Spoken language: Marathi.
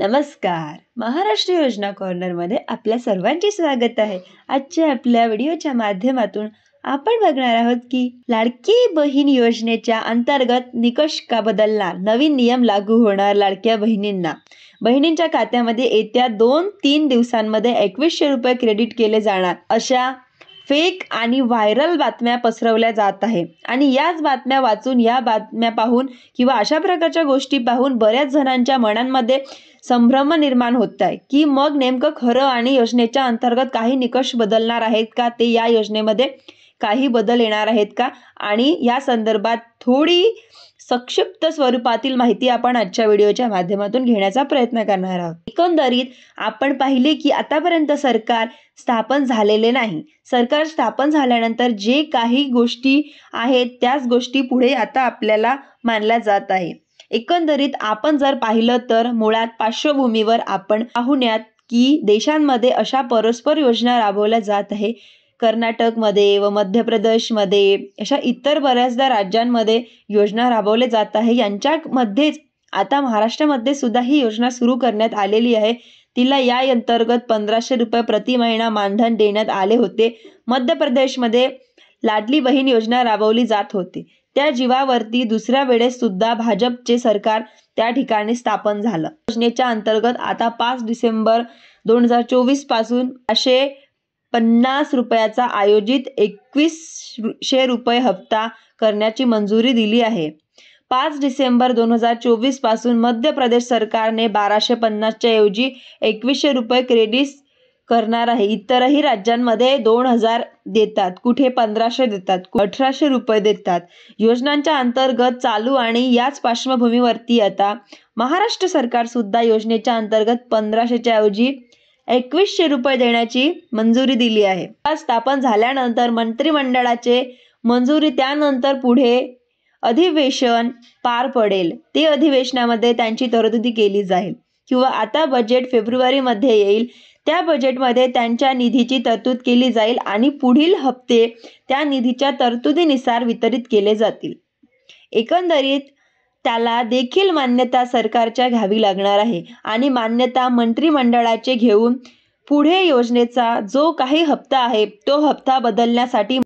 नमस्कार. महाराष्ट्र योजना कॉर्नरमध्ये आपल्या सर्वांचे स्वागत आहे. आजच्या आपल्या व्हिडिओच्या माध्यमातून आपण बघणार आहोत की लाडकी बहीण योजनेच्या अंतर्गत निकष का बदलणार, नवीन नियम लागू होणार लाडक्या बहिणींना. बहिणींच्या खात्यामध्ये येत्या 2-3 दिवसांमध्ये 2100 रुपये क्रेडिट केले जाणार, अशा फेक आणि व्हायरल बातम्या पसरवल्या जात आहे. आणि याच बातम्या वाचून, या बातम्या पाहून किंवा अशा प्रकारच्या गोष्टी पाहून बऱ्याच जणांच्या मनांमध्ये संभ्रम निर्माण होत आहे की मग नेमकं खरं आणि योजनेच्या अंतर्गत काही निकष बदलणार आहेत का, ते या योजनेमध्ये काही बदल येणार आहेत का, आणि या संदर्भात थोडी संक्षिप्त स्वरूपातील माहिती आपण आजच्या व्हिडिओच्या माध्यमातून घेण्याचा प्रयत्न करणार आहोत. एकंदरीत आपण पाहिले की आतापर्यंत सरकार स्थापन झालेले नाही. सरकार स्थापन झाल्यानंतर जे काही गोष्टी आहेत त्याच गोष्टी पुढे आता आपल्याला मानल्या जात आहे. एकंदरीत आपण जर पाहिलं तर मुळात पार्श्वभूमीवर आपण पाहुयात की देशांमध्ये अशा परस्पर योजना राबवल्या जात आहे. कर्नाटकमध्ये व मध्य प्रदेशमध्ये अशा इतर बऱ्याचदा राज्यांमध्ये योजना राबवल्या जात आहे. यांच्यामध्येच आता महाराष्ट्रामध्ये सुद्धा ही योजना सुरू करण्यात आलेली आहे. तिला या अंतर्गत 1500 रुपये प्रति महिना मानधन देण्यात आले होते. मध्य प्रदेशमध्ये लाडली बहीण योजना राबवली जात होती. त्या जीवावरती दुसऱ्या वेळेस सुद्धा भाजपचे सरकार त्या ठिकाणी स्थापन झालं. योजनेच्या अंतर्गत आता 5 डिसेंबर 2024 पासून 550 रुपयाचा आयोजित 2100 रुपये हप्ता करण्याची मंजुरी दिली आहे. 5 डिसेंबर 2024 पासून मध्य प्रदेश सरकारने 1250 च्या ऐवजी 2100 रुपये क्रेडिट करणार आहे. इतरही राज्यांमध्ये 2000 देतात, कुठे 1500 देतात, 1800 रुपये देतात. योजनांच्या अंतर्गत चालू आणि याच पार्श्वभूमीवरती आता महाराष्ट्र सरकार सुद्धा योजनेच्या अंतर्गत 1500 च्या ऐवजी 2100 रुपये देण्याची मंजुरी दिली आहे. स्थापन झाल्यानंतर मंत्रिमंडळाचे मंजुरी त्यानंतर पुढे अधिवेशन पार पडेल. ते अधिवेशनामध्ये त्यांची तरतुदी केली जाईल किंवा आता बजेट फेब्रुवारीमध्ये येईल. त्या बजेटमध्ये त्यांच्या निधीची तरतूद केली जाईल आणि पुढील हप्ते त्या निधीच्या तरतुदीनुसार वितरित केले जातील. एकंदरीत त्याला देखील मान्यता सरकारच्या घ्यावी लागणार आहे आणि मान्यता मंत्रिमंडळाचे घेऊन पुढे योजनेचा जो काही हप्ता आहे तो हप्ता बदलण्यासाठी